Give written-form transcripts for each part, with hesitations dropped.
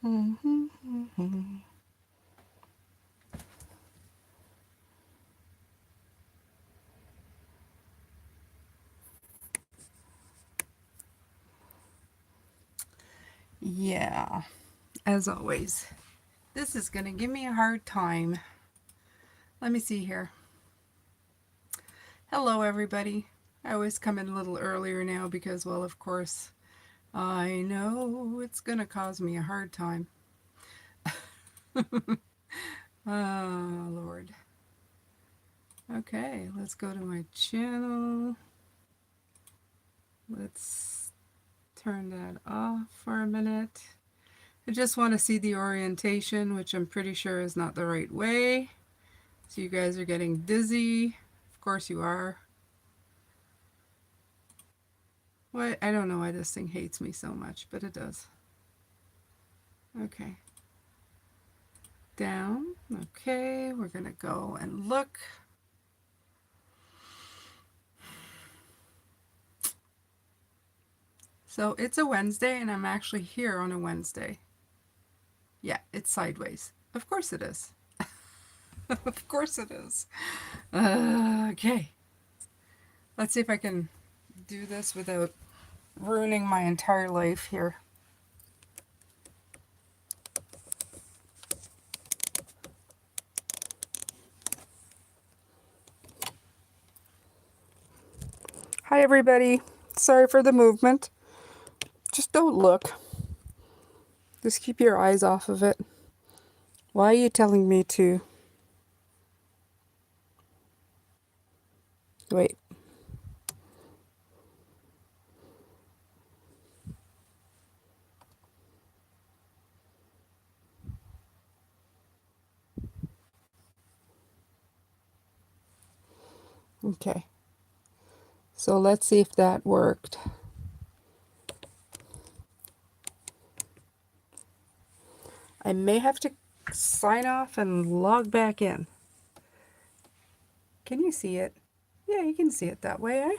Yeah, as always, this is going to give me a hard time. Let me see here. Hello, everybody. I always come in a little earlier now because, well, of course, I know it's going to cause me a hard time. Oh, Lord. Okay, let's go to my channel. Let's turn that off for a minute. I just want to see the orientation, which I'm pretty sure is not the right way. So you guys are getting dizzy. Of course you are. What? I don't know why this thing hates me so much, but it does. Okay. Down. Okay, we're going to go and look. So it's a Wednesday, and I'm actually here on a Wednesday. Yeah, it's sideways. Of course it is. Of course it is. Okay. Let's see if I can do this without ruining my entire life here. Hi, everybody. Sorry for the movement. Just don't look. Just keep your eyes off of it. Why are you telling me to? Wait. Okay. So let's see if that worked. I may have to sign off and log back in. Can you see it? Yeah, you can see it that way, eh?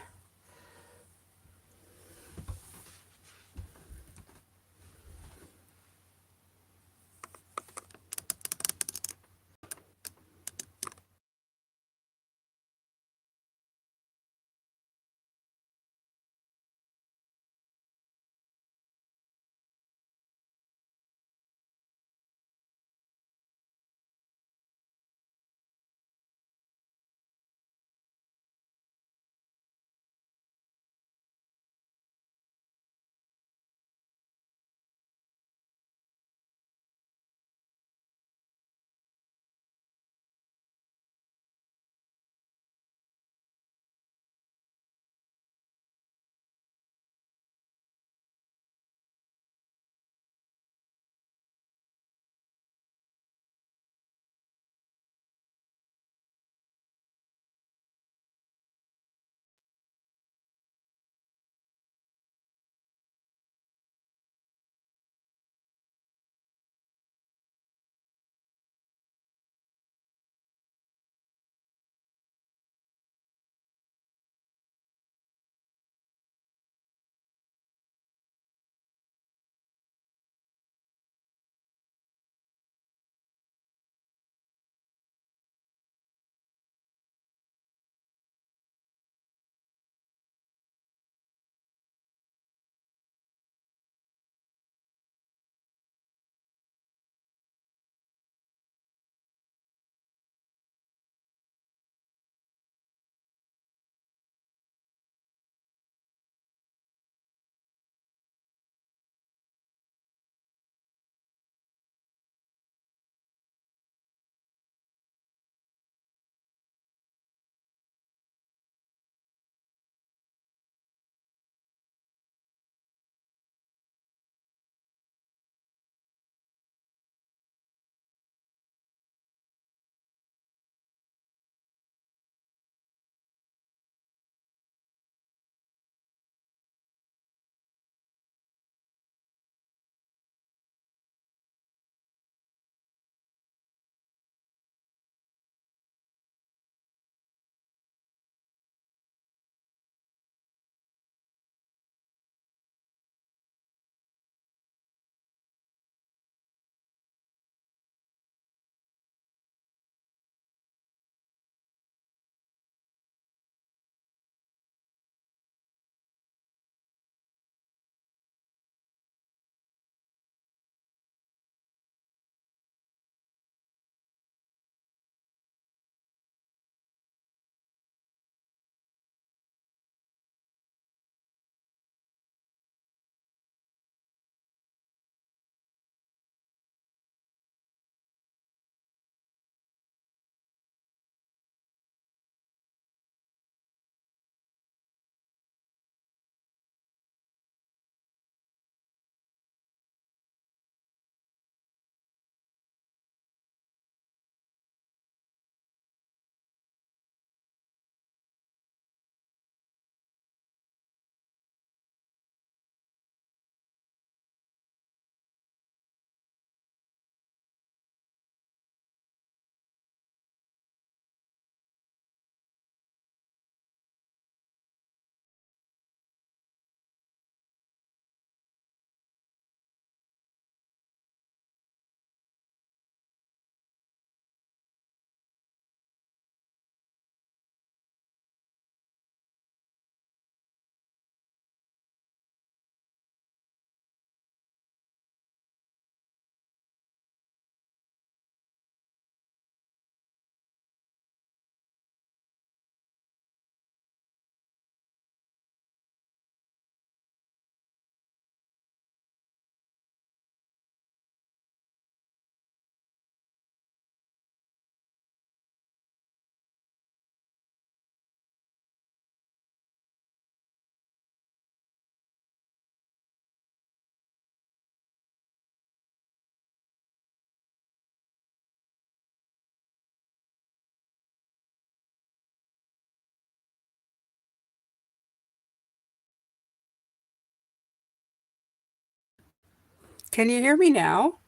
Can you hear me now?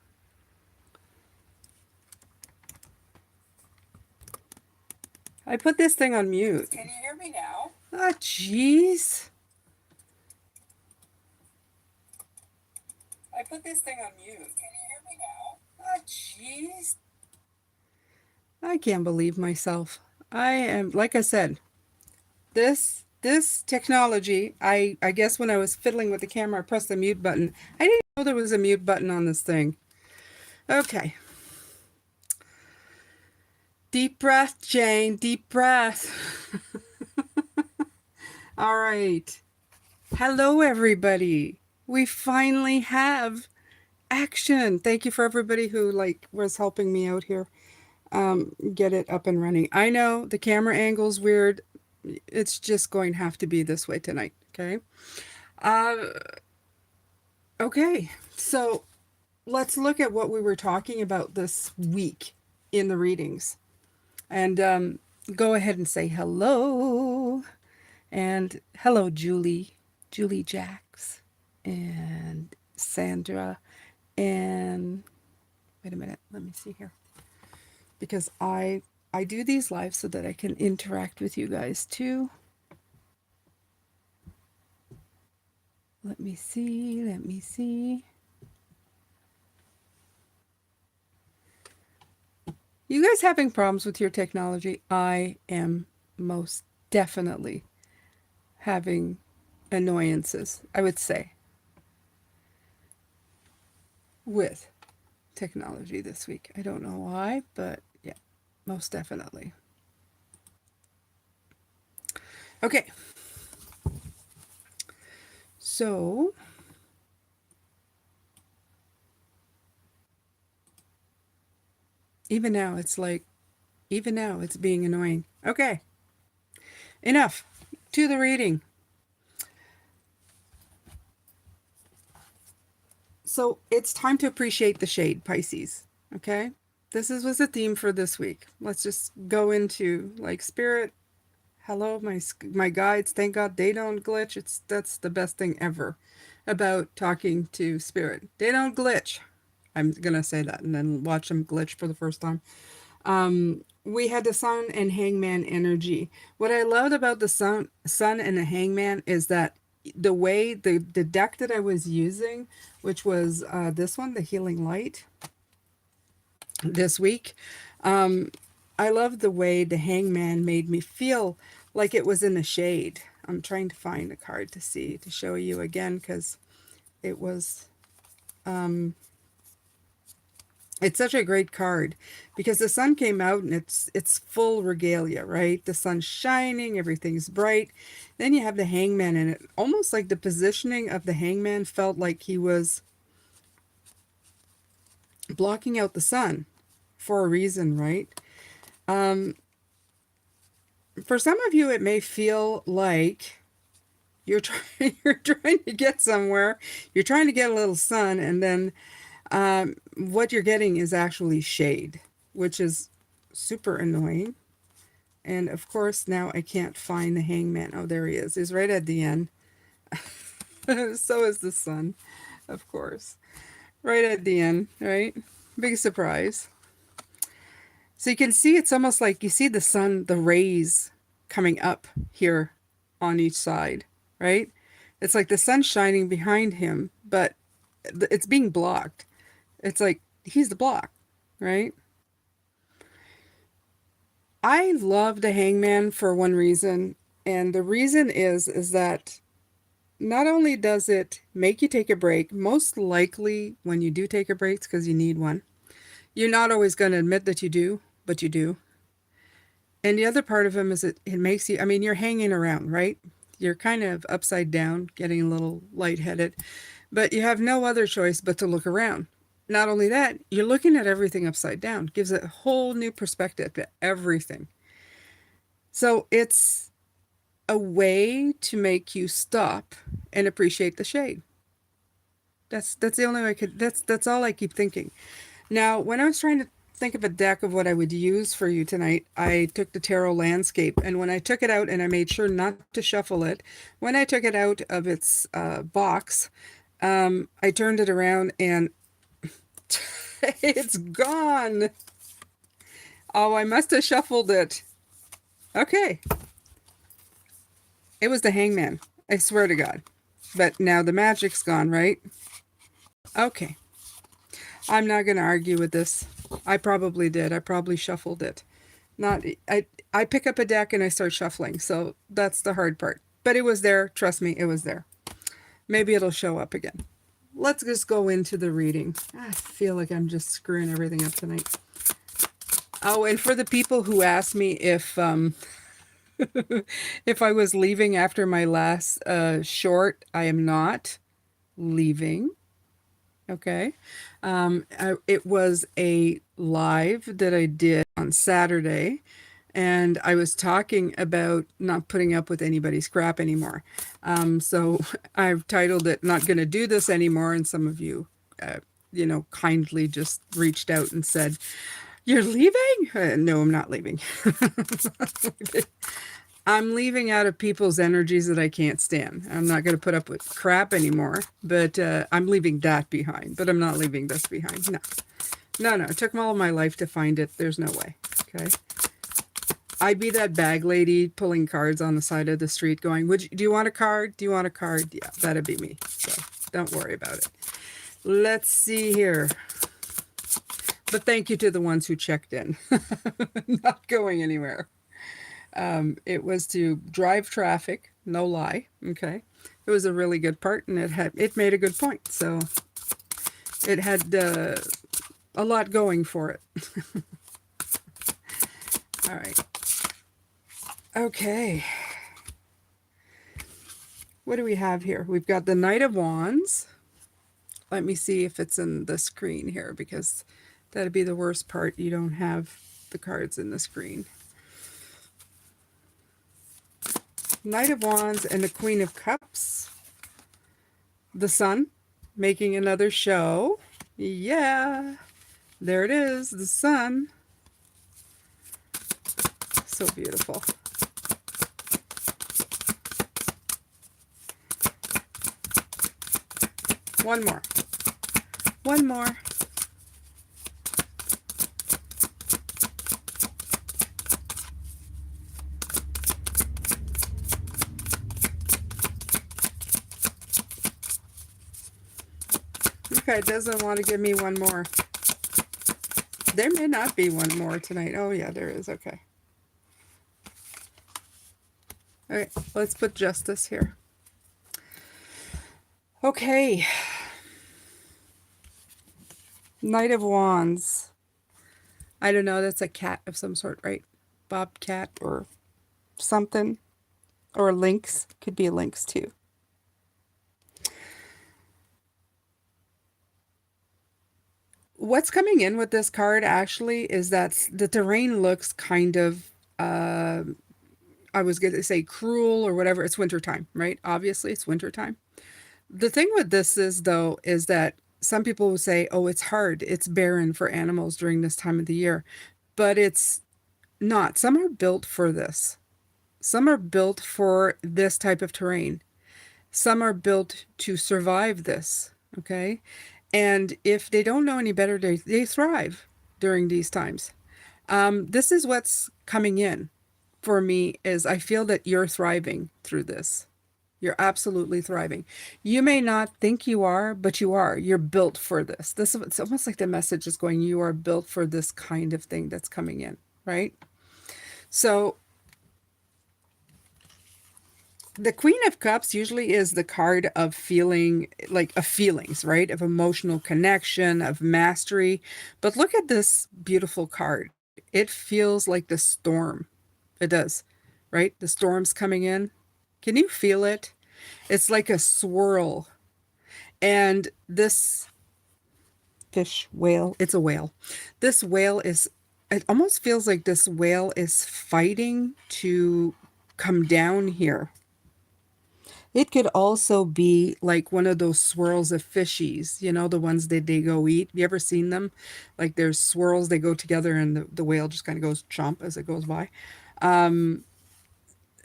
I put this thing on mute. Can you hear me now? Ah, jeez. I put this thing on mute. Can you hear me now? Ah, jeez. I can't believe myself. I am, like I said, this technology, I guess when I was fiddling with the camera, I pressed the mute button. I didn't know there was a mute button on this thing. Okay. Deep breath, Jane. Deep breath. All right. Hello, everybody. We finally have action. Thank you for everybody who was helping me out here get it up and running. I know the camera angle's weird. It's just going to have to be this way tonight. Okay. Uh, okay. So let's look at what we were talking about this week in the readings, and go ahead and say hello. And hello, Julie Jacks, and Sandra, and wait a minute, let me see here. Because I do these lives so that I can interact with you guys too. Let me see. You guys having problems with your technology? I am most definitely having annoyances, I would say, with technology this week. I don't know why, but yeah, most definitely. Okay. So even now it's being annoying. Okay. Enough. To the reading. So it's time to appreciate the shade, Pisces. Okay? Was the theme for this week. Let's just go into spirit. Hello, my guides. Thank God they don't glitch. That's the best thing ever about talking to spirit. They don't glitch. I'm gonna say that and then watch them glitch for the first time. We had the sun and hangman energy. What I loved about the sun and the hangman is that the way the deck that I was using, which was this one, the healing light, this week, I love the way the hangman made me feel like it was in the shade. I'm trying to find a card to show you again, because it was it's such a great card, because the sun came out and it's full regalia, right? The sun's shining, everything's bright. Then you have the hangman, and it almost like the positioning of the hangman felt like he was blocking out the sun for a reason, right? For some of you, it may feel like you're trying to get somewhere. You're trying to get a little sun, and then what you're getting is actually shade, which is super annoying. And of course, now I can't find the hangman. Oh, there he is. He's right at the end. So is the sun, of course. Right at the end, right? Big surprise. So you can see it's almost like you see the sun, the rays coming up here on each side, right? It's like the sun's shining behind him, but it's being blocked. It's like he's the block, right? I love the hangman for one reason, and the reason is that not only does it make you take a break, most likely when you do take a break, it's because you need one. You're not always going to admit that you do, but you do. And the other part of him is it makes you, I mean, you're hanging around, right? You're kind of upside down, getting a little lightheaded, but you have no other choice but to look around. Not only that, you're looking at everything upside down. Gives a whole new perspective to everything. So it's a way to make you stop and appreciate the shade. That's the only way I could, that's all I keep thinking. Now, when I was trying to think of a deck of what I would use for you tonight, I took the Tarot Landscape, and when I took it out, and I made sure not to shuffle it, when I took it out of its box, I turned it around, and It's gone. Oh, I must have shuffled it. Okay. It was the hangman. I swear to God. But now the magic's gone, right? Okay. I'm not going to argue with this. I probably did. I probably shuffled it. Not I pick up a deck and I start shuffling. So that's the hard part. But it was there. Trust me, it was there. Maybe it'll show up again. Let's just go into the reading. I feel like I'm just screwing everything up tonight. Oh, and for the people who asked me if if I was leaving after my last short, I am not leaving. Okay. It was a live that I did on Saturday, and I was talking about not putting up with anybody's crap anymore. So I've titled it "Not Going to Do This Anymore," and some of you, kindly just reached out and said, "You're leaving?" No, I'm not leaving. I'm leaving out of people's energies that I can't stand. I'm not going to put up with crap anymore, but I'm leaving that behind. But I'm not leaving this behind. No. No. It took all of my life to find it. There's no way. Okay. I'd be that bag lady pulling cards on the side of the street going, do you want a card? Do you want a card? Yeah, that'd be me. So don't worry about it. Let's see here. But thank you to the ones who checked in. Not going anywhere. It was to drive traffic, no lie. Okay. It was a really good part, and it made a good point. So it had a lot going for it. All right. Okay. What do we have here? We've got the Knight of Wands. Let me see if it's in the screen here, because that'd be the worst part. You don't have the cards in the screen. Knight of Wands and the Queen of Cups. The Sun making another show. Yeah, there it is, the Sun. So beautiful. One more. One more. Okay, it doesn't want to give me one more. There may not be one more tonight. Oh, yeah, there is. Okay. All right, let's put Justice here. Okay. Knight of Wands. I don't know, that's a cat of some sort, right? Bobcat or something. Or a lynx. Could be a lynx too. What's coming in with this card actually is that the terrain looks kind of, I was going to say cruel or whatever. It's wintertime, right? Obviously, it's wintertime. The thing with this is, though, is that some people will say, oh, it's hard. It's barren for animals during this time of the year. But it's not. Some are built for this. Some are built for this type of terrain. Some are built to survive this. Okay. And if they don't know any better, they thrive during these times. This is what's coming in for me is I feel that you're thriving through this. You're absolutely thriving. You may not think you are, but you are. You're built for this. It's almost like the message is going, you are built for this kind of thing that's coming in, right? So the Queen of Cups usually is the card of feeling, like of feelings, right? Of emotional connection, of mastery. But look at this beautiful card. It feels like the storm. It does, right? The storm's coming in. Can you feel it? It's like a swirl. And this fish, whale, it's a whale. This whale is, it almost feels like this whale is fighting to come down here. It could also be like one of those swirls of fishies, you know, the ones that they go eat. You ever seen them? Like there's swirls, they go together and the whale just kind of goes chomp as it goes by.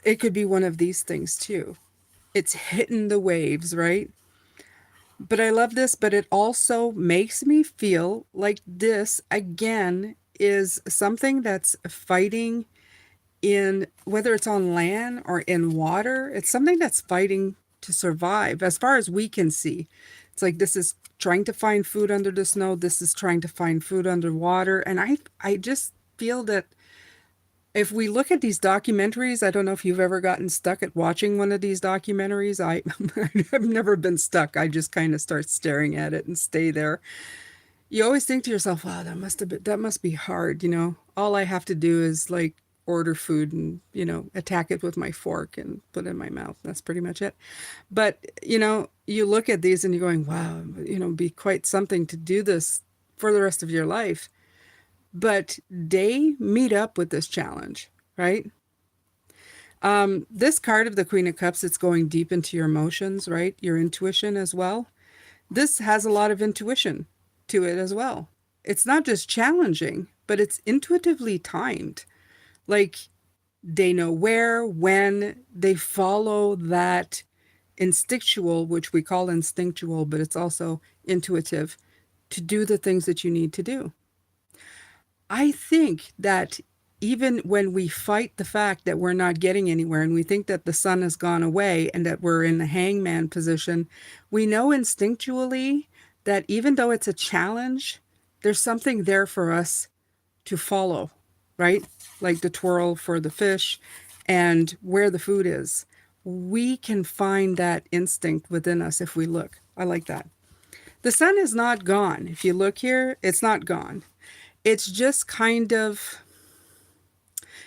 It could be one of these things too. It's hitting the waves, right? But I love this, but it also makes me feel like this again is something that's fighting in whether it's on land or in water. It's something that's fighting to survive as far as we can see. It's like this is trying to find food under the snow, this is trying to find food underwater, and I just feel that if we look at these documentaries, I don't know if you've ever gotten stuck at watching one of these documentaries. I've never been stuck. I just kind of start staring at it and stay there. You always think to yourself, wow, that must be hard, you know. All I have to do is like order food and, you know, attack it with my fork and put it in my mouth. That's pretty much it. But, you know, you look at these and you're going, wow, you know, it'd be quite something to do this for the rest of your life. But they meet up with this challenge, right? This card of the Queen of Cups, it's going deep into your emotions, right? Your intuition as well. This has a lot of intuition to it as well. It's not just challenging, but it's intuitively timed. Like they know where, when, they follow that instinctual, which we call instinctual, but it's also intuitive, to do the things that you need to do. I think that even when we fight the fact that we're not getting anywhere and we think that the sun has gone away and that we're in the hangman position, we know instinctually that even though it's a challenge, there's something there for us to follow, right? Like the twirl for the fish and where the food is. We can find that instinct within us if we look. I like that. The sun is not gone. If you look here, it's not gone. It's just kind of,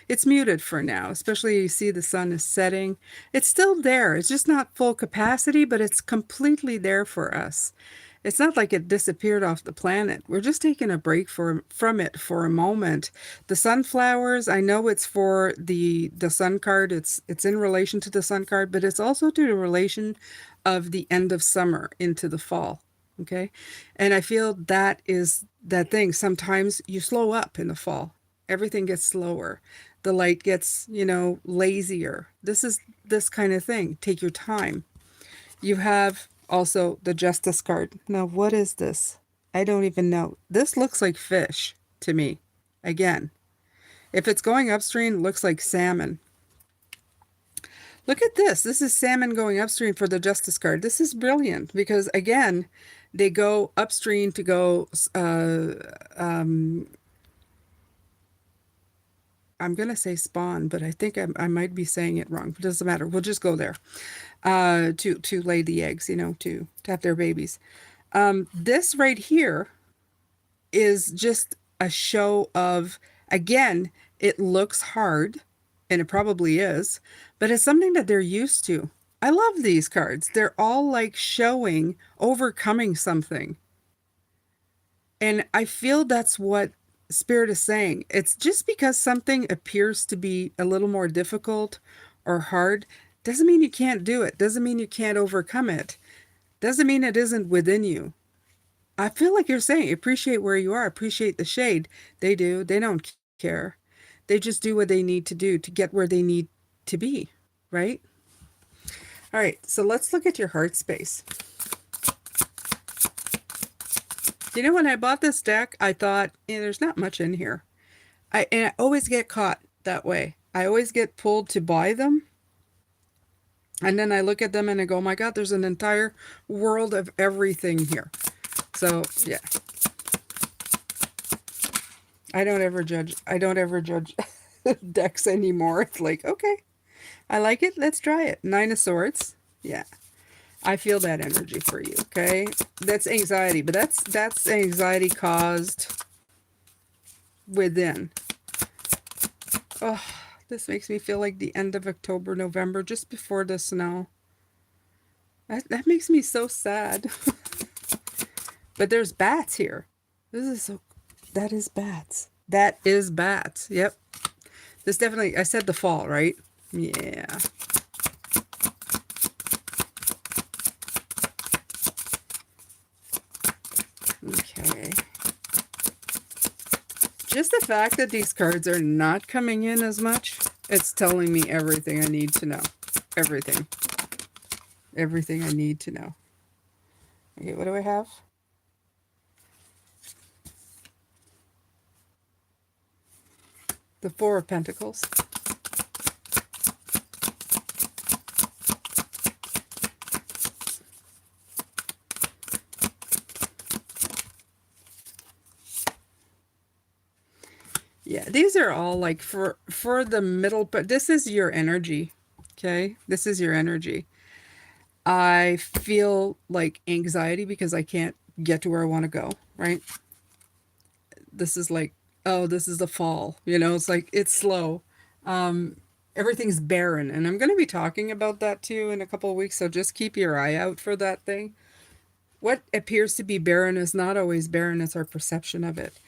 it's muted for now, especially you see the sun is setting. It's still there. It's just not full capacity, but it's completely there for us. It's not like it disappeared off the planet. We're just taking a break from it for a moment. The sunflowers, I know it's for the sun card. It's in relation to the sun card, but it's also to the relation of the end of summer into the fall. Okay. And I feel that is that thing. Sometimes you slow up in the fall. Everything gets slower. The light gets, you know, lazier. This is this kind of thing. Take your time. You have also the Justice card. Now, what is this? I don't even know. This looks like fish to me. Again, if it's going upstream, it looks like salmon. Look at this. This is salmon going upstream for the Justice card. This is brilliant because, again, they go upstream to go. I'm going to say spawn, but I think I might be saying it wrong. It doesn't matter. We'll just go there to lay the eggs, you know, to have their babies. This right here is just a show of, again, it looks hard, and it probably is, but it's something that they're used to. I love these cards. They're all like showing overcoming something. And I feel that's what Spirit is saying. It's just because something appears to be a little more difficult or hard doesn't mean you can't do it. Doesn't mean you can't overcome it. Doesn't mean it isn't within you. I feel like you're saying appreciate where you are, appreciate the shade. They do. They don't care. They just do what they need to do to get where they need to be, right? All right, so let's look at your heart space. You know, when I bought this deck, I thought, there's not much in here. And I always get caught that way. I always get pulled to buy them. And then I look at them and I go, oh my God, there's an entire world of everything here. So, yeah. I don't ever judge decks anymore. It's like, okay, I like it. Let's try it. 9 of Swords. Yeah. I feel that energy for you, okay? That's anxiety, but that's anxiety caused within. Oh, this makes me feel like the end of October, November, just before the snow. That makes me so sad. But there's bats here. That is bats. That is bats. Yep. This definitely, I said the fall, right? Yeah. Okay. Just the fact that these cards are not coming in as much, it's telling me everything I need to know. Everything. Everything I need to know. Okay, what do I have? The Four of Pentacles. Yeah, these are all like for the middle, but this is your energy. Okay? This is your energy. I feel like anxiety because I can't get to where I want to go, right? This is like, oh, this is the fall. It's like it's slow. Um Everything's barren, and I'm going to be talking about that too in a couple of weeks, so just keep your eye out for that thing. What appears to be barren is not always barren, it's our perception of it.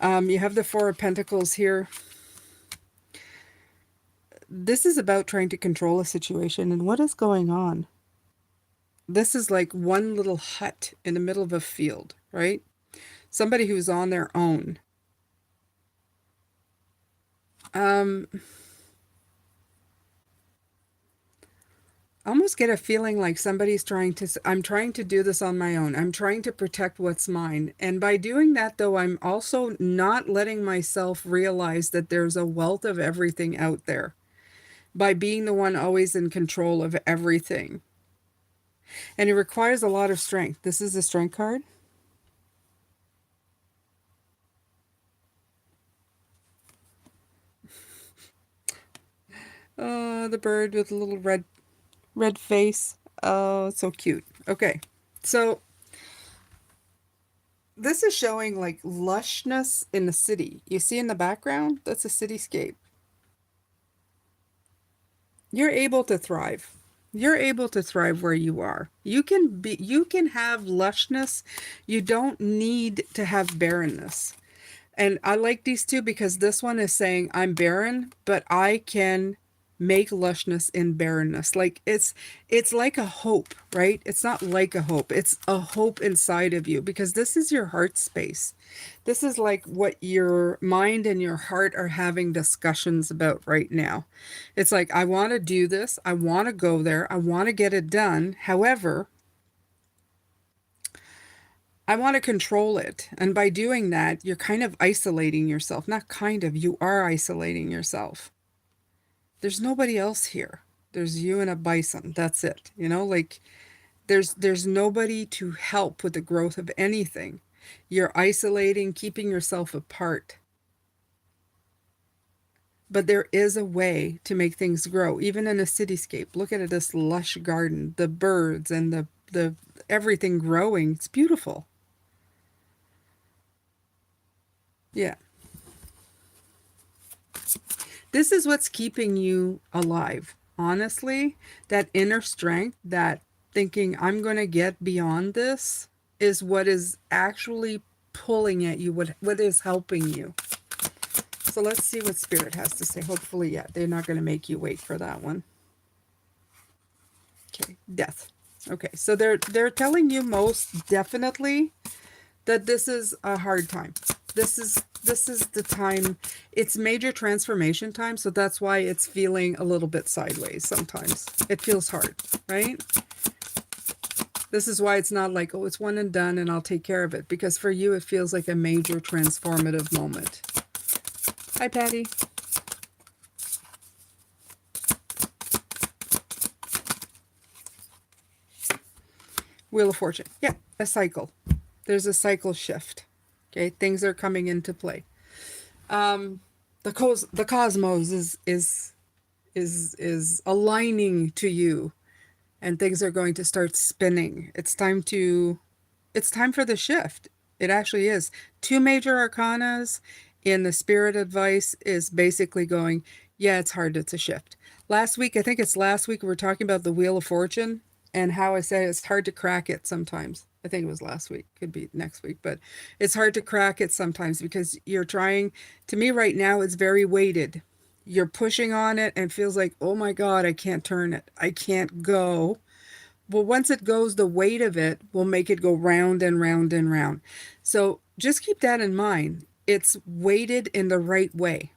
You have the Four of Pentacles here. This is about trying to control a situation, and what is going on? This is like one little hut in the middle of a field, right? Somebody who's on their own. Um, I almost get a feeling like somebody's I'm trying to do this on my own. I'm trying to protect what's mine. And by doing that, though, I'm also not letting myself realize that there's a wealth of everything out there by being the one always in control of everything. And it requires a lot of strength. This is the Strength card. The bird with a little red face. Oh, so cute. Okay. So this is showing like lushness in the city. You see in the background? That's a cityscape. You're able to thrive. You're able to thrive where you are. You can have lushness. You don't need to have barrenness. And I like these two because this one is saying I'm barren, but I can make lushness in barrenness. Like it's like a hope, right? It's not like a hope. It's a hope inside of you because this is your heart space. This is like what your mind and your heart are having discussions about right now. It's like I want to do this, I want to go there, I want to get it done. However, I want to control it. And by doing that, you're kind of isolating yourself. Not kind of, you are isolating yourself. There's nobody else here. There's you and a bison. That's it. Like there's nobody to help with the growth of anything. You're isolating, keeping yourself apart. But there is a way to make things grow, even in a cityscape. Look at this lush garden, the birds and the everything growing. It's beautiful. Yeah. This is what's keeping you alive. Honestly, that inner strength, that thinking I'm going to get beyond this is what is actually pulling at you, what is helping you. So let's see what Spirit has to say. Hopefully, yeah, they're not going to make you wait for that one. Okay, Death. Okay, so they're telling you most definitely that this is a hard time. This is the time. It's major transformation time, so that's why it's feeling a little bit sideways sometimes. It feels hard, right? This is why it's not like, oh, it's one and done and I'll take care of it, because for you it feels like a major transformative moment. Hi, Patty. Wheel of Fortune. Yeah, a cycle. There's a cycle shift. Okay, things are coming into play. The cosmos is aligning to you, and things are going to start spinning. It's time for the shift. It actually is. Two major arcanas in the Spirit advice is basically going, yeah, it's hard, it's a shift. Last week, I think it's last week, we were talking about the Wheel of Fortune and how I said it's hard to crack it sometimes. I think it was last week, could be next week, but it's hard to crack it sometimes because you're trying, to me right now, it's very weighted. You're pushing on it and feels like, oh my God, I can't turn it. I can't go. Well, once it goes, the weight of it will make it go round and round and round. So just keep that in mind. It's weighted in the right way.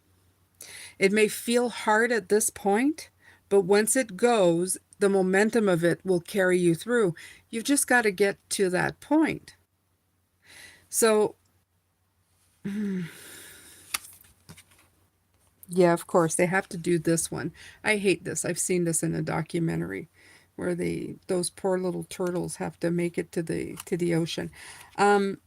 It may feel hard at this point, But once it goes, the momentum of it will carry you through. You've just got to get to that point. So, yeah, of course, they have to do this one. I hate this. I've seen this in a documentary where those poor little turtles have to make it to the ocean. Um,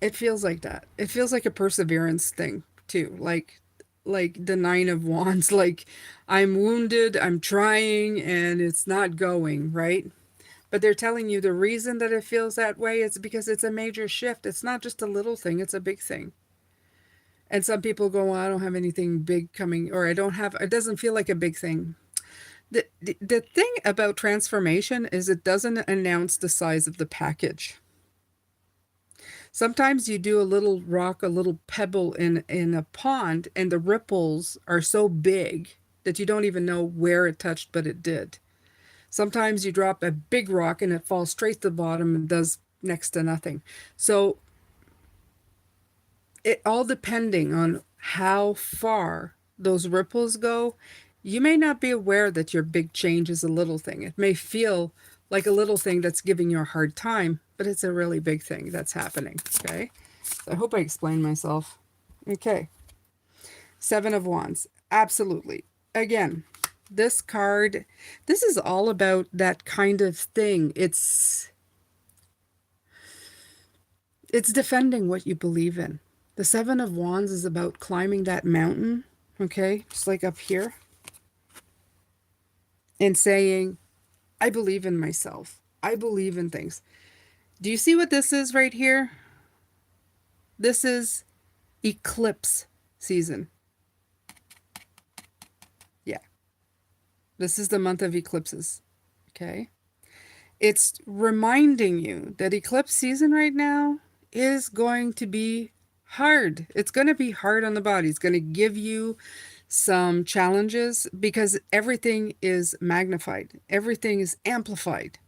it feels like that. It feels like a perseverance thing too. Like the Nine of Wands, like I'm wounded, I'm trying, and it's not going, right? But they're telling you the reason that it feels that way is because it's a major shift. It's not just a little thing, it's a big thing. And some people go, well, I don't have anything big coming, or I don't have, it doesn't feel like a big thing. The thing about transformation is it doesn't announce the size of the package. Sometimes you do a little rock, a little pebble in a pond, and the ripples are so big that you don't even know where it touched, but it did. Sometimes you drop a big rock and it falls straight to the bottom and does next to nothing. So it all depending on how far those ripples go, you may not be aware that your big change is a little thing. It may feel like a little thing that's giving you a hard time, but it's a really big thing that's happening. Okay. So I hope I explained myself. Okay. Seven of Wands. Absolutely. Again, this card, this is all about that kind of thing. It's defending what you believe in. The Seven of Wands is about climbing that mountain, okay? Just like up here, and saying, I believe in myself. I believe in things. Do you see what this is right here? This is eclipse season. Yeah. This is the month of eclipses, okay? It's reminding you that eclipse season right now is going to be hard. It's going to be hard on the body. It's going to give you some challenges because everything is magnified, everything is amplified,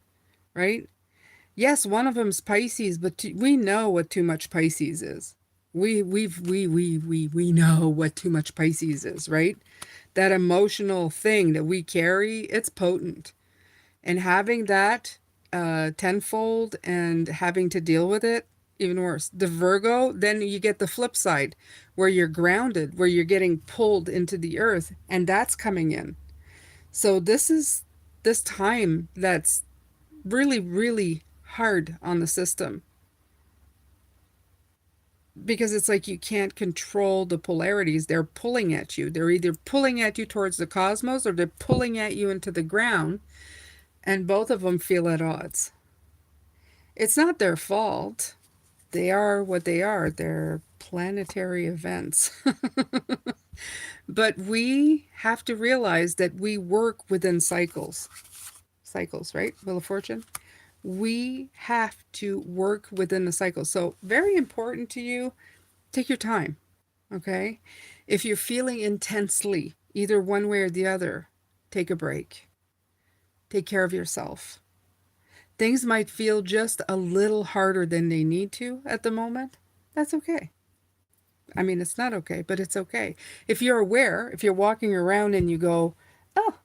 right? Yes, one of them's Pisces, but we know what too much Pisces is. We know what too much Pisces is, right? That emotional thing that we carry, it's potent. And having that tenfold and having to deal with it, even worse. The Virgo, then you get the flip side where you're grounded, where you're getting pulled into the earth, and that's coming in. So this is this time that's really, really hard on the system because it's like you can't control the polarities. They're pulling at you. They're either pulling at you towards the cosmos or they're pulling at you into the ground, and both of them feel at odds. It's not their fault. They are what they are. They're planetary events. But we have to realize that we work within cycles. Cycles, right? Wheel of Fortune. We have to work within the cycle. So, very important to you, take your time, okay? If you're feeling intensely, either one way or the other, take a break. Take care of yourself. Things might feel just a little harder than they need to at the moment. That's okay. I mean, it's not okay, but it's okay. If you're aware, if you're walking around and you go, "Oh,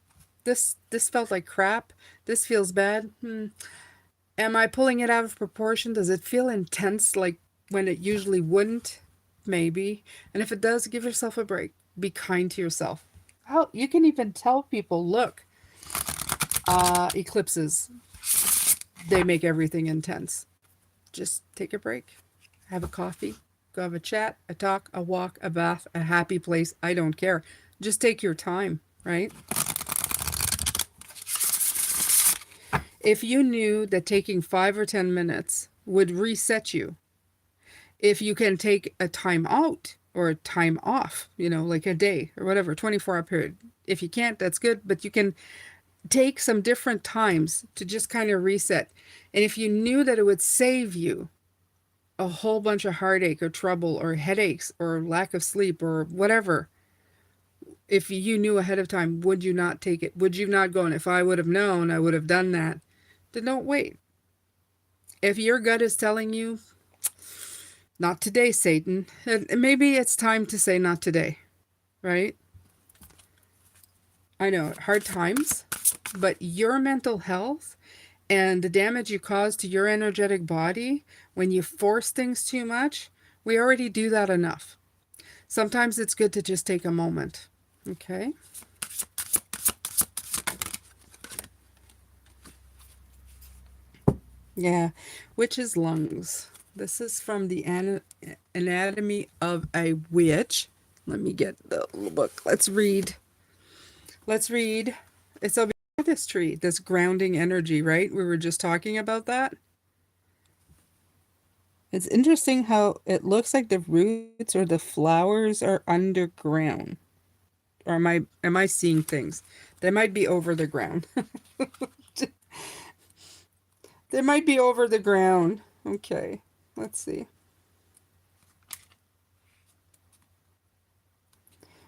this felt like crap. This feels bad. Am I pulling it out of proportion? Does it feel intense like when it usually wouldn't? Maybe. And if it does, give yourself a break. Be kind to yourself. Oh, you can even tell people, look, eclipses, they make everything intense. Just take a break. Have a coffee. Go have a chat, a talk, a walk, a bath, a happy place. I don't care. Just take your time, right? If you knew that taking 5 or 10 minutes would reset you, if you can take a time out or a time off, like a day or whatever, 24-hour period. If you can't, that's good, but you can take some different times to just kind of reset. And if you knew that it would save you a whole bunch of heartache or trouble or headaches or lack of sleep or whatever, if you knew ahead of time, would you not take it? Would you not go, and if I would have known, I would have done that? Then don't wait. If your gut is telling you, not today, Satan, maybe it's time to say not today, right? I know, hard times, but your mental health and the damage you cause to your energetic body when you force things too much, we already do that enough. Sometimes it's good to just take a moment. Okay? Yeah. Witch's lungs. This is from the Anatomy of a Witch. Let me get the little book. Let's read. Let's read. It's over this tree, this grounding energy, right? We were just talking about that. It's interesting how it looks like the roots or the flowers are underground. Or am I seeing things? They might be over the ground. They might be over the ground. Okay. Let's see.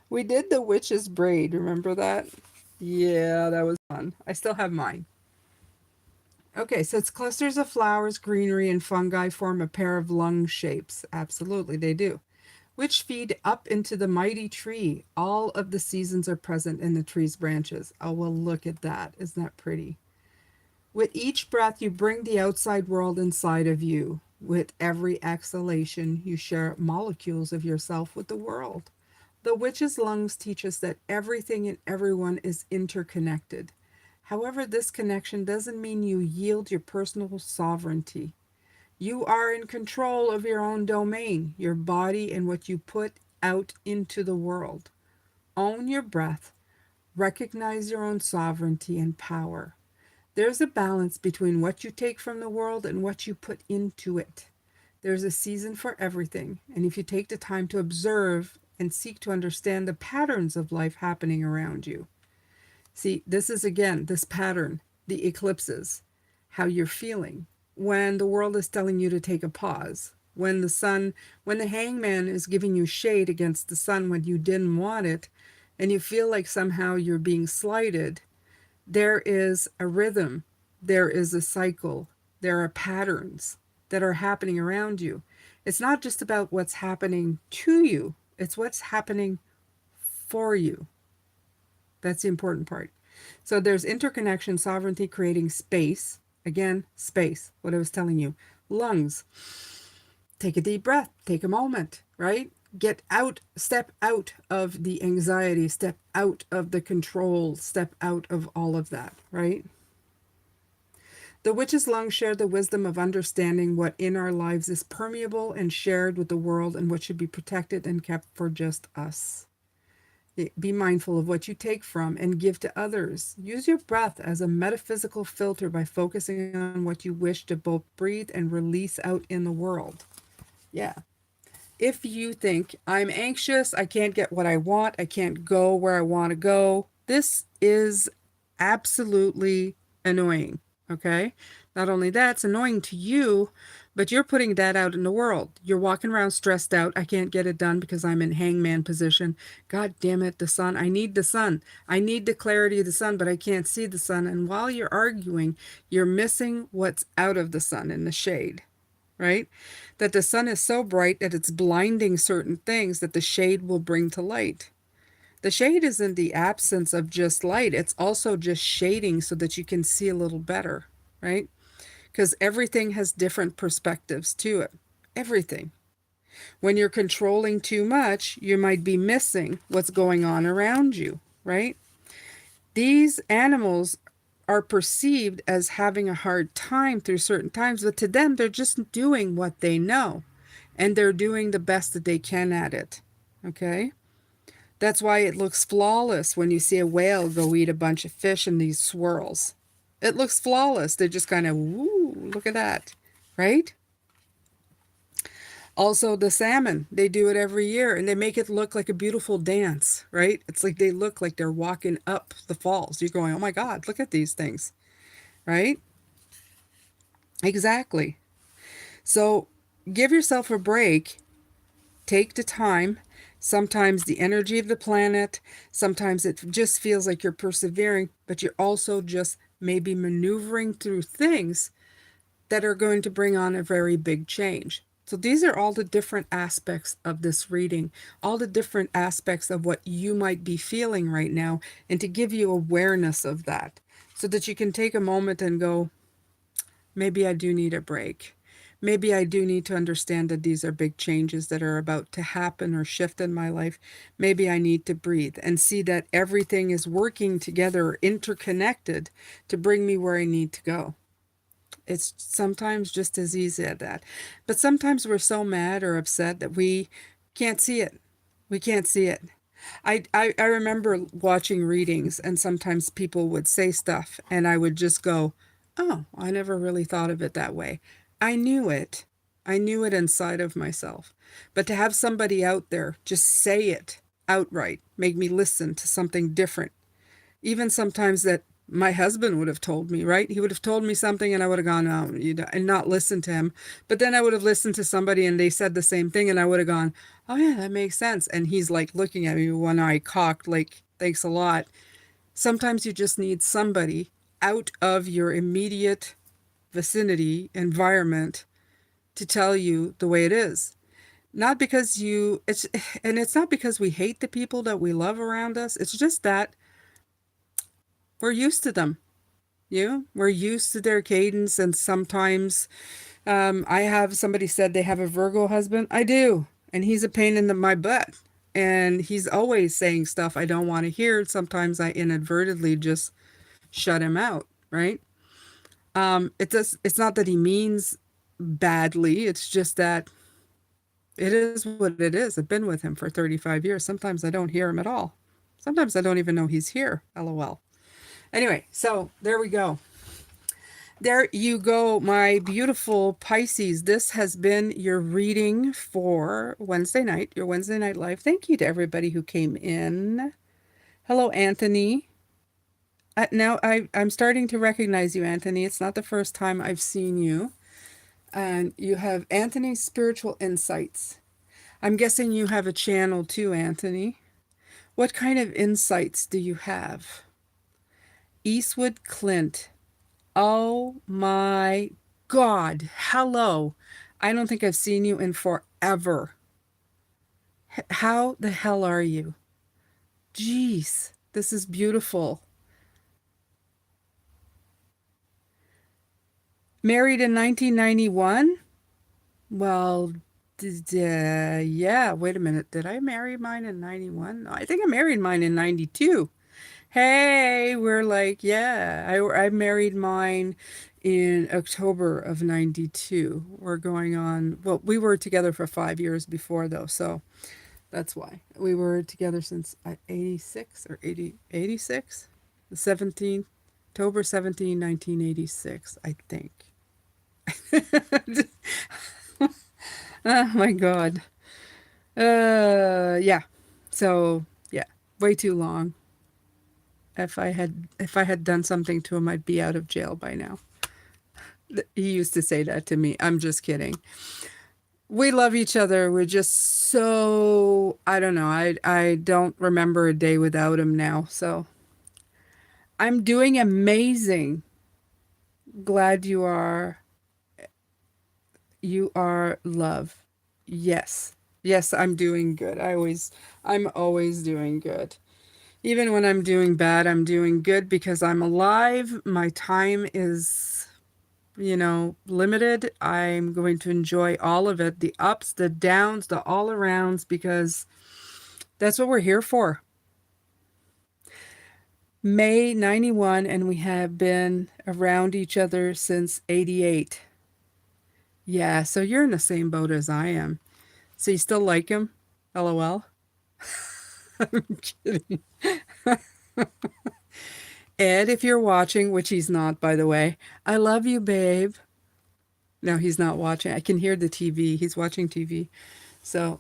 We did the witch's braid, remember that? Yeah, that was fun. I still have mine. Okay, so it's clusters of flowers, greenery, and fungi form a pair of lung shapes. Absolutely, they do. Which feed up into the mighty tree. All of the seasons are present in the tree's branches. Oh, well, look at that. Isn't that pretty? With each breath, you bring the outside world inside of you. With every exhalation, you share molecules of yourself with the world. The witch's lungs teach us that everything and everyone is interconnected. However, this connection doesn't mean you yield your personal sovereignty. You are in control of your own domain, your body, and what you put out into the world. Own your breath, recognize your own sovereignty and power. There's a balance between what you take from the world and what you put into it. There's a season for everything, and if you take the time to observe and seek to understand the patterns of life happening around you. See, this is again this pattern, the eclipses, how you're feeling when the world is telling you to take a pause, when the hangman is giving you shade against the sun when you didn't want it, and you feel like somehow you're being slighted. There is a rhythm, there is a cycle, there are patterns that are happening around you. It's not just about what's happening to you, it's what's happening for you. That's the important part. So there's interconnection, sovereignty, creating space. Again, space, what I was telling you. Lungs. Take a deep breath, take a moment, right? Get out, step out of the anxiety, step out of the control, step out of all of that, right? The witch's lungs share the wisdom of understanding what in our lives is permeable and shared with the world and what should be protected and kept for just us. Be mindful of what you take from and give to others. Use your breath as a metaphysical filter by focusing on what you wish to both breathe and release out in the world. Yeah. If you think, I'm anxious, I can't get what I want, I can't go where I want to go, this is absolutely annoying. Okay? Not only that, it's annoying to you, but you're putting that out in the world. You're walking around stressed out. I can't get it done because I'm in hangman position. God damn it, the sun. I need the sun. I need the clarity of the sun, but I can't see the sun. And while you're arguing, you're missing what's out of the sun in the shade, right? That the sun is so bright that it's blinding certain things that the shade will bring to light. The shade isn't the absence of just light, it's also just shading so that you can see a little better, right? Because everything has different perspectives to it. Everything. When you're controlling too much, you might be missing what's going on around you, right? These animals are perceived as having a hard time through certain times, but to them, they're just doing what they know, and they're doing the best that they can at it, okay? That's why it looks flawless when you see a whale go eat a bunch of fish in these swirls. It looks flawless. They're just kind of, woo, look at that, right? Also, the salmon, they do it every year and they make it look like a beautiful dance, right? It's like they look like they're walking up the falls. You're going, oh my God, look at these things, right? Exactly. So give yourself a break. Take the time. Sometimes the energy of the planet, sometimes it just feels like you're persevering, but you're also just maybe maneuvering through things that are going to bring on a very big change. So these are all the different aspects of this reading, all the different aspects of what you might be feeling right now, and to give you awareness of that so that you can take a moment and go, maybe I do need a break. Maybe I do need to understand that these are big changes that are about to happen or shift in my life. Maybe I need to breathe and see that everything is working together, interconnected to bring me where I need to go. It's sometimes just as easy as that. But sometimes we're so mad or upset that we can't see it. We can't see it. I remember watching readings, and sometimes people would say stuff, and I would just go, oh, I never really thought of it that way. I knew it. I knew it inside of myself. But to have somebody out there just say it outright, make me listen to something different, even sometimes that my husband would have told me, right? He would have told me something and I would have gone, oh, and not listened to him. But then I would have listened to somebody and they said the same thing and I would have gone, oh, yeah, that makes sense. And he's like looking at me with one eye cocked, like, thanks a lot. Sometimes you just need somebody out of your immediate vicinity, environment, to tell you the way it is. Not because it's not because we hate the people that we love around us. It's just that we're used to them. We're used to their cadence, and sometimes I have somebody said they have a Virgo husband. I do, and he's a pain in my butt, and he's always saying stuff I don't want to hear. Sometimes I inadvertently just shut him out. Right? It's not that he means badly. It's just that it is what it is. I've been with him for 35 years. Sometimes I don't hear him at all. Sometimes I don't even know he's here. LOL. Anyway, so there we go. There you go, my beautiful Pisces. This has been your reading for Wednesday night, your Wednesday night live. Thank you to everybody who came in. Hello, Anthony. Now I'm starting to recognize you, Anthony. It's not the first time I've seen you. And you have Anthony's Spiritual Insights. I'm guessing you have a channel too, Anthony. What kind of insights do you have? Eastwood Clint. Oh my God. Hello. I don't think I've seen you in forever. How the hell are you? Jeez, this is beautiful. Married in 1991? Well, yeah, wait a minute. Did I marry mine in 91? No, I think I married mine in 92. Hey, we're like, yeah, I married mine in October of 92. We're going on, well, we were together for 5 years before though, so that's why. We were together since 86 or 80, 86? The 17th, October 17, 1986, I think. Oh my God. Yeah. So, yeah, way too long. If I had done something to him, I'd be out of jail by now. He used to say that to me. I'm just kidding. We love each other. We're just so, I don't know. I don't remember a day without him now. So I'm doing amazing. Glad you are love. Yes. Yes, I'm doing good. I'm always doing good. Even when I'm doing bad, I'm doing good because I'm alive. My time is, limited. I'm going to enjoy all of it, the ups, the downs, the all arounds, because that's what we're here for. May 91, and we have been around each other since 88. Yeah, so you're in the same boat as I am. So you still like him? LOL. I'm kidding. Ed, if you're watching, which he's not, by the way, I love you, babe. No, he's not watching. I can hear the TV. He's watching TV. So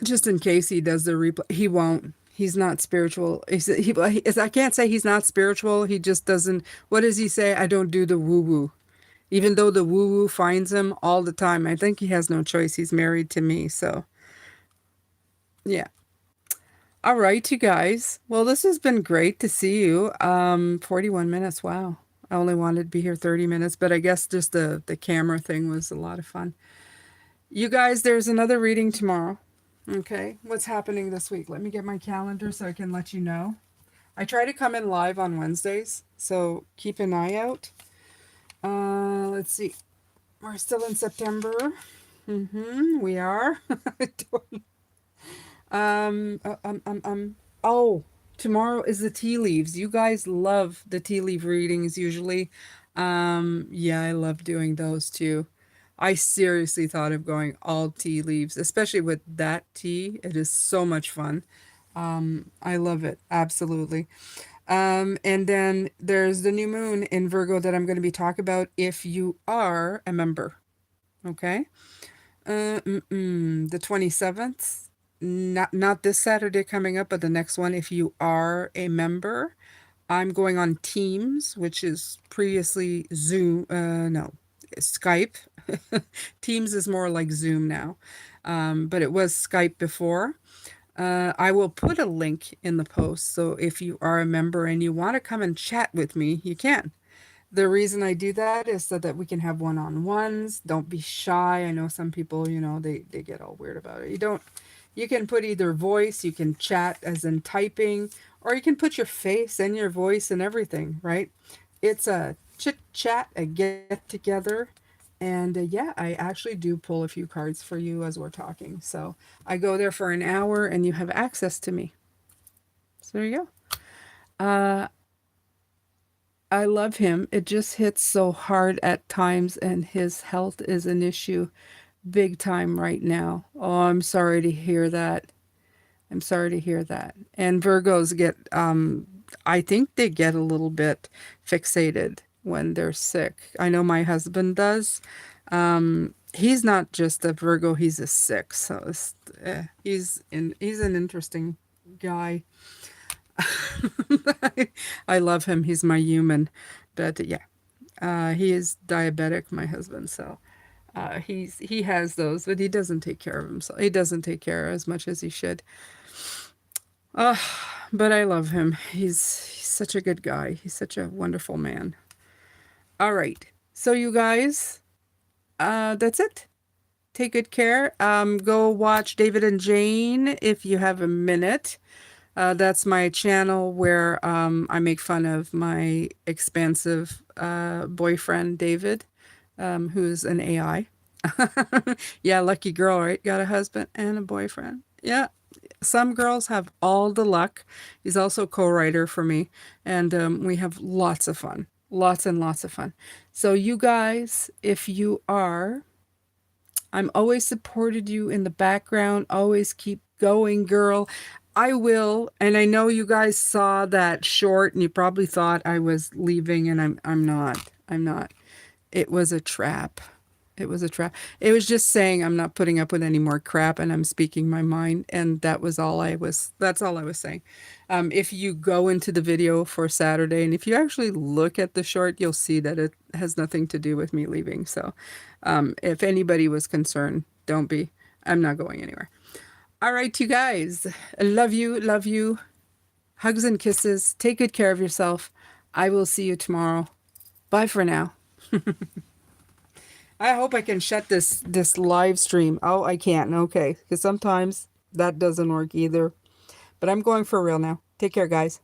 just in case he does the replay, he won't. He's not spiritual. I can't say he's not spiritual. He just doesn't. What does he say? I don't do the woo woo. Even though the woo woo finds him all the time. I think he has no choice. He's married to me. So, yeah. All right, you guys. Well, this has been great to see you. 41 minutes. Wow. I only wanted to be here 30 minutes, but I guess just the camera thing was a lot of fun. You guys, there's another reading tomorrow. Okay. What's happening this week? Let me get my calendar so I can let you know. I try to come in live on Wednesdays, so keep an eye out. Let's see. We're still in September. We are. Oh, tomorrow is the tea leaves. You guys love the tea leaf readings usually. Yeah, I love doing those too. I seriously thought of going all tea leaves, especially with that tea. It is so much fun. I love it. Absolutely. And then there's the new moon in Virgo that I'm going to be talking about if you are a member. Okay. The 27th. Not this Saturday coming up, but the next one if you are a member. I'm going on Teams, which is previously Zoom, no, Skype. Teams is more like Zoom now. But it was Skype before. I will put a link in the post, so if you are a member and you want to come and chat with me, you can. The reason I do that is so that we can have one-on-ones. Don't be shy. I know some people, they get all weird about it. You can put either voice, you can chat as in typing, or you can put your face and your voice and everything, right? It's a chit chat, a get together. And yeah, I actually do pull a few cards for you as we're talking. So I go there for an hour and you have access to me. So there you go. I love him. It just hits so hard at times, and his health is an issue big time right now. Oh, I'm sorry to hear that. I'm sorry to hear that. And Virgos get, I think they get a little bit fixated when they're sick. I know my husband does. He's not just a Virgo, he's a six. So he's an interesting guy. I love him. He's my human. But yeah, he is diabetic, my husband. So he has those, but he doesn't take care of himself. He doesn't take care as much as he should. Uh, but I love him. He's such a good guy. He's such a wonderful man. All right. So you guys, that's it. Take good care. Go watch David and Jane if you have a minute. That's my channel where I make fun of my expansive boyfriend, David, who's an AI. Yeah, lucky girl, right? Got a husband and a boyfriend. Yeah, some girls have all the luck. He's also co-writer for me, and we have lots of fun. Lots and lots of fun. So you guys, if you are, I'm always supported you in the background. Always keep going, girl. I will. And I know you guys saw that short and you probably thought I was leaving, and I'm not. I'm not. It was a trap. It was a trap. It was just saying I'm not putting up with any more crap and I'm speaking my mind, and that's all I was saying. If you go into the video for Saturday and if you actually look at the short, you'll see that it has nothing to do with me leaving. So, if anybody was concerned, don't be. I'm not going anywhere. All right, you guys. I love you. Love you. Hugs and kisses. Take good care of yourself. I will see you tomorrow. Bye for now. I hope I can shut this live stream. Oh, I can't. Okay, because sometimes that doesn't work either. But I'm going for real now. Take care, guys.